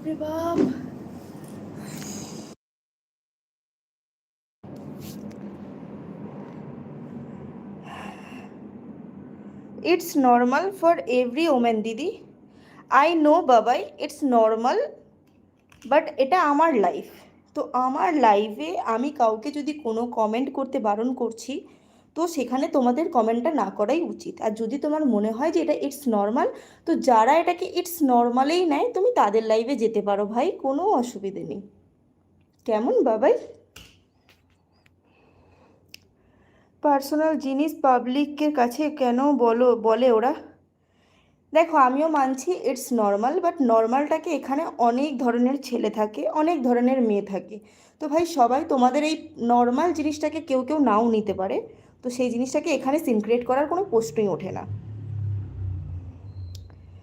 বাপরে বাপ। It's normal for every women দিদি। আই নো বাবাই, ইটস নর্মাল, বাট এটা আমার লাইফ। তো আমার লাইফে আমি কাউকে যদি কোনো কমেন্ট করতে বারণ করছি, তো সেখানে তোমাদের কমেন্টটা না করাই উচিত। আর যদি তোমার মনে হয় যে এটা ইটস নর্মাল, তো যারা এটাকে ইটস নর্মালেই নেয় তুমি তাদের লাইফে যেতে পারো ভাই, কোনো অসুবিধে নেই। কেমন বাবাই? পার্সোনাল জিনিস পাবলিকের কাছে কেন বলে ওরা? দেখো, আমিও মানছি ইটস নর্মাল, বাট নর্মালটাকে এখানে অনেক ধরনের ছেলে থাকে, অনেক ধরনের মেয়ে থাকে। তো ভাই সবাই তোমাদের এই নর্মাল জিনিসটাকে কেউ কেউ নাও নিতে পারে। তো সেই জিনিসটাকে এখানে সিনক্রেট করার কোনো প্রশ্নই ওঠে না।